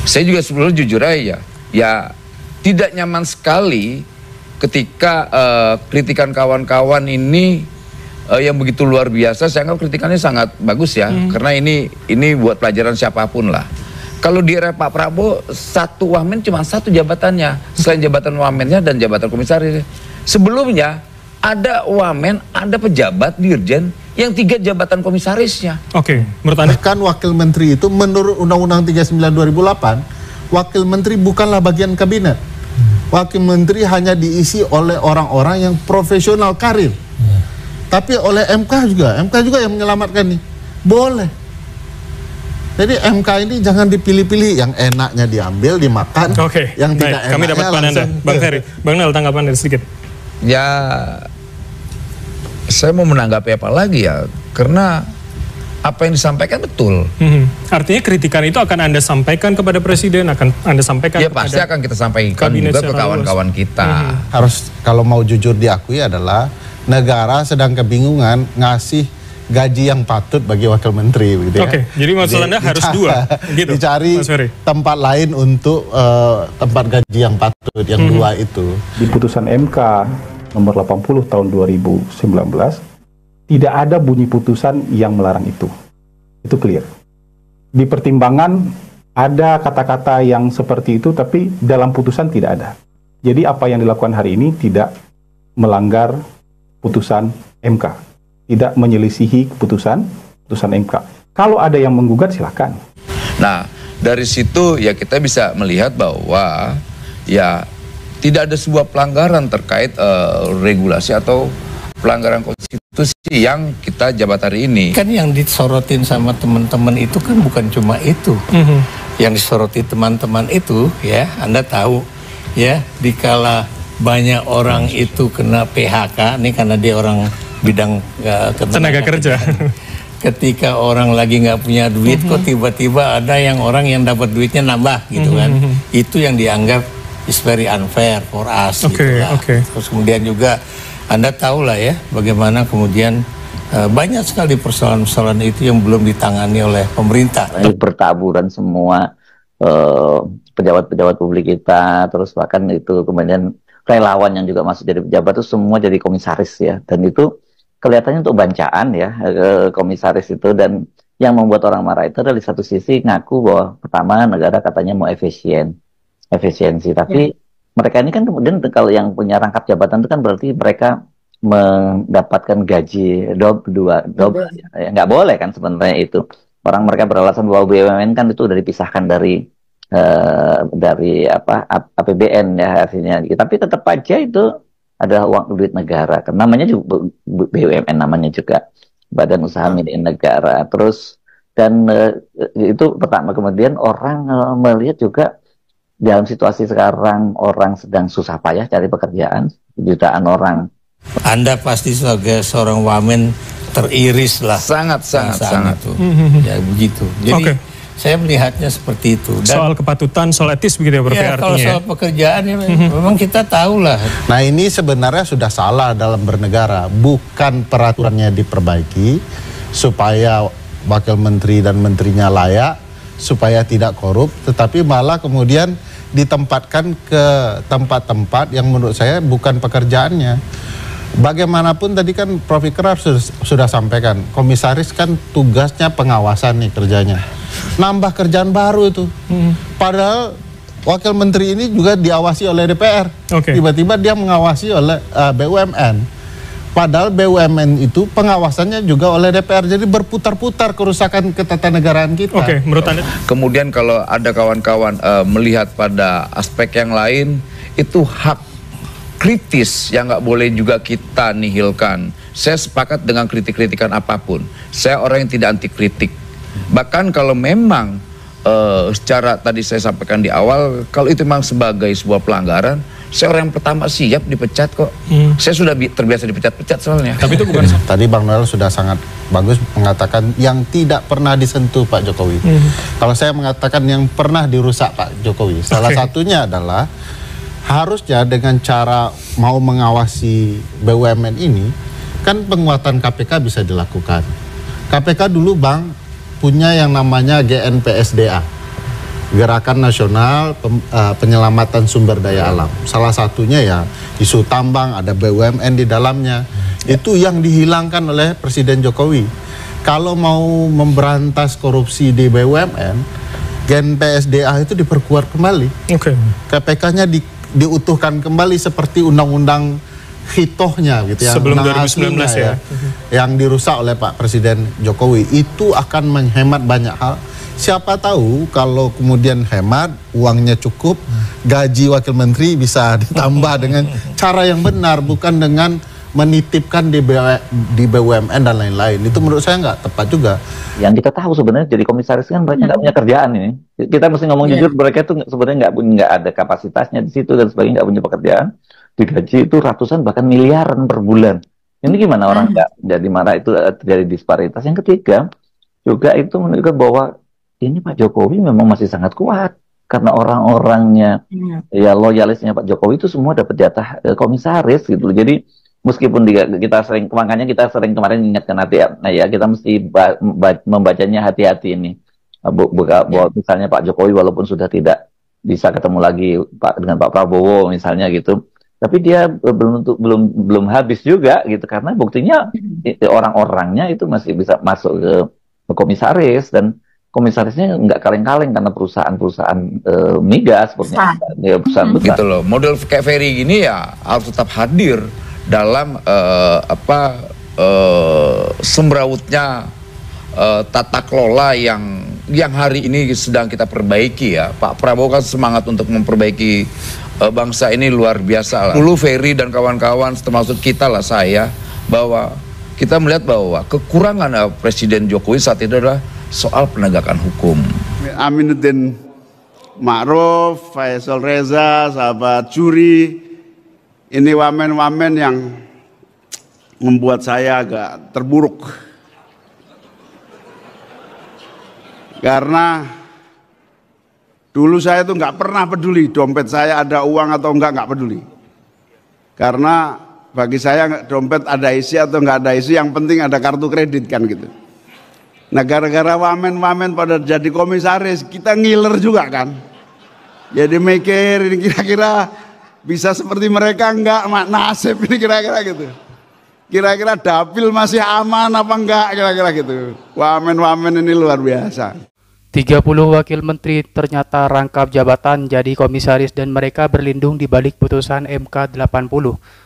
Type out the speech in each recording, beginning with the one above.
Saya juga sebelumnya jujur aja ya tidak nyaman sekali ketika kritikan kawan-kawan ini yang begitu luar biasa. Saya anggap kritikannya sangat bagus ya, karena ini buat pelajaran siapapun lah. Kalau di era Pak Prabowo, satu wamen cuma satu jabatannya, selain jabatan wamennya dan jabatan komisaris. Sebelumnya ada wamen, ada pejabat dirjen yang 3 jabatan komisarisnya. Oke, menurut Anda? Bahkan wakil menteri itu menurut Undang-Undang 39 2008, wakil menteri bukanlah bagian kabinet. Wakil menteri hanya diisi oleh orang-orang yang profesional karir. Tapi oleh MK juga yang menyelamatkan nih. Boleh. Jadi MK ini jangan dipilih-pilih, yang enaknya diambil, dimakan. Oke, yang tidak enaknya kami dapat pandangan Anda. Bang Ferry, Bang Nel, tanggapan Anda sedikit. Ya, saya mau menanggapi apa lagi ya, karena apa yang disampaikan betul. Artinya kritikan itu akan Anda sampaikan kepada Presiden, akan Anda sampaikan ya pasti akan kita sampaikan juga ke kawan-kawan kita. Harus, kalau mau jujur diakui adalah negara sedang kebingungan ngasih gaji yang patut bagi wakil menteri, begitu ya. Oke, jadi maksud Anda harus 2, gitu, dicari tempat lain untuk tempat gaji yang patut, yang 2 itu. Di putusan MK nomor 80 tahun 2019, tidak ada bunyi putusan yang melarang itu. Itu clear. Di pertimbangan ada kata-kata yang seperti itu, tapi dalam putusan tidak ada. Jadi apa yang dilakukan hari ini tidak melanggar putusan MK, tidak menyelisihi putusan MK. Kalau ada yang menggugat, silakan. Nah, dari situ ya kita bisa melihat bahwa ya tidak ada sebuah pelanggaran terkait regulasi atau pelanggaran konstitusi yang kita jabat hari ini. Kan yang disorotin sama teman-teman itu kan bukan cuma itu. Yang disoroti teman-teman itu ya, Anda tahu ya, dikala banyak orang itu kena PHK, ini karena dia orang bidang tenaga kerja. Ketika orang lagi nggak punya duit, kok tiba-tiba ada orang yang dapat duitnya nambah gitu kan. Itu yang dianggap is very unfair for us. Terus kemudian juga Anda tahu lah ya bagaimana kemudian banyak sekali persoalan-persoalan itu yang belum ditangani oleh pemerintah. Bertaburan semua pejabat-pejabat publik kita, terus bahkan itu kemudian relawan yang juga masuk jadi pejabat itu semua jadi komisaris ya, dan itu kelihatannya untuk bancaan ya, komisaris itu. Dan yang membuat orang marah itu adalah di satu sisi ngaku bahwa pertama negara katanya mau efisiensi, tapi mereka ini kan kemudian kalau yang punya rangkap jabatan itu kan berarti mereka mendapatkan gaji double ya, nggak boleh kan sebenarnya itu. Orang mereka beralasan bahwa BUMN kan itu udah dipisahkan dari APBN ya artinya, tapi tetap aja itu adalah uang duit negara, karena namanya juga BUMN, namanya juga Badan Usaha Milik Negara. Terus dan itu pertama, kemudian orang melihat juga dalam situasi sekarang orang sedang susah payah cari pekerjaan, jutaan orang. Anda pasti sebagai seorang wamen teriris lah, sangat. Ya begitu. Jadi saya melihatnya seperti itu. Dan soal kepatutan, soal etis begitu ya, Prof. Ya, kalau soal pekerjaan ya, memang kita tahu lah. Nah, ini sebenarnya sudah salah dalam bernegara. Bukan peraturannya diperbaiki supaya wakil menteri dan menterinya layak, supaya tidak korup, tetapi malah kemudian ditempatkan ke tempat-tempat yang menurut saya bukan pekerjaannya. Bagaimanapun tadi kan Prof. Ikrar sudah sampaikan, komisaris kan tugasnya pengawasan nih kerjanya. Nambah kerjaan baru itu. Padahal wakil menteri ini juga diawasi oleh DPR. Tiba-tiba dia mengawasi oleh BUMN. Padahal BUMN itu pengawasannya juga oleh DPR. Jadi berputar-putar kerusakan ketatanegaraan kita. Menurut Anda? Kemudian kalau ada kawan-kawan melihat pada aspek yang lain, itu hak kritis yang nggak boleh juga kita nihilkan. Saya sepakat dengan kritik-kritikan apapun. Saya orang yang tidak anti kritik. Bahkan kalau memang secara tadi saya sampaikan di awal, kalau itu memang sebagai sebuah pelanggaran, saya orang yang pertama siap dipecat kok. Saya sudah terbiasa dipecat-pecat soalnya. Tapi itu bukan. Tadi Bang Noel sudah sangat bagus mengatakan yang tidak pernah disentuh Pak Jokowi. Kalau saya mengatakan yang pernah dirusak Pak Jokowi. Salah satunya adalah harusnya dengan cara mau mengawasi BUMN ini, kan penguatan KPK bisa dilakukan. KPK dulu Bang punya yang namanya GNPSDA, Gerakan Nasional Penyelamatan Sumber Daya Alam. Salah satunya ya isu tambang, ada BUMN di dalamnya. Itu yang dihilangkan oleh Presiden Jokowi. Kalau mau memberantas korupsi di BUMN, Gen PSDA itu diperkuat kembali. KPK-nya diutuhkan kembali seperti undang-undang hitohnya gitu ya. Sebelum 2019 ya. Yang dirusak oleh Pak Presiden Jokowi. Itu akan menghemat banyak hal. Siapa tahu kalau kemudian hemat, uangnya cukup, gaji wakil menteri bisa ditambah dengan cara yang benar, bukan dengan menitipkan di BUMN dan lain-lain. Itu menurut saya nggak tepat juga. Yang kita tahu sebenarnya jadi komisaris kan mereka nggak punya kerjaan ini. Kita mesti ngomong jujur, mereka itu sebenarnya nggak ada kapasitasnya di situ dan sebagainya, nggak punya pekerjaan. Digaji itu ratusan bahkan miliaran per bulan. Ini gimana orang nggak jadi marah, itu terjadi disparitas. Yang ketiga juga itu menunjukkan bahwa ini Pak Jokowi memang masih sangat kuat karena orang-orangnya ya loyalisnya Pak Jokowi itu semua dapat jatah komisaris gitu. Jadi meskipun kita sering, makanya kita sering kemarin ingatkan ya kita mesti membacanya hati-hati ini. Bahwa misalnya Pak Jokowi walaupun sudah tidak bisa ketemu lagi dengan Pak Prabowo misalnya gitu, tapi dia belum habis juga gitu, karena buktinya orang-orangnya itu masih bisa masuk ke komisaris, dan komisarisnya nggak kaleng-kaleng karena perusahaan-perusahaan migas seperti perusahaan besar. Gitu loh. Model kayak Ferry gini ya harus tetap hadir dalam semrawutnya tata kelola yang hari ini sedang kita perbaiki ya. Pak Prabowo kan semangat untuk memperbaiki bangsa ini luar biasa lah. Dulu Ferry dan kawan-kawan termasuk kita lah, saya, bahwa kita melihat bahwa kekurangan Presiden Jokowi saat itu adalah soal penegakan hukum. Aminuddin Ma'ruf, Faisal Reza, sahabat Juri, ini wamen-wamen yang membuat saya agak terburuk. Karena dulu saya tuh nggak pernah peduli dompet saya ada uang atau nggak peduli. Karena bagi saya dompet ada isi atau nggak ada isi, yang penting ada kartu kredit kan gitu. Nah gara-gara wamen-wamen pada jadi komisaris, kita ngiler juga kan. Jadi mikir ini kira-kira bisa seperti mereka enggak, nasib ini kira-kira gitu. Kira-kira dapil masih aman apa enggak, kira-kira gitu. Wamen-wamen ini luar biasa. 30 wakil menteri ternyata rangkap jabatan jadi komisaris dan mereka berlindung di balik putusan MK 80.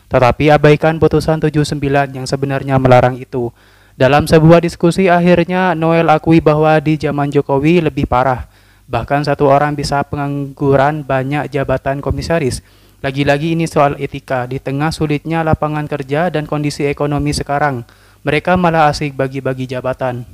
Tetapi abaikan putusan 79 yang sebenarnya melarang itu. Dalam sebuah diskusi akhirnya Noel akui bahwa di zaman Jokowi lebih parah. Bahkan satu orang bisa pengangguran banyak jabatan komisaris. Lagi-lagi ini soal etika. Di tengah sulitnya lapangan kerja dan kondisi ekonomi sekarang, mereka malah asik bagi-bagi jabatan.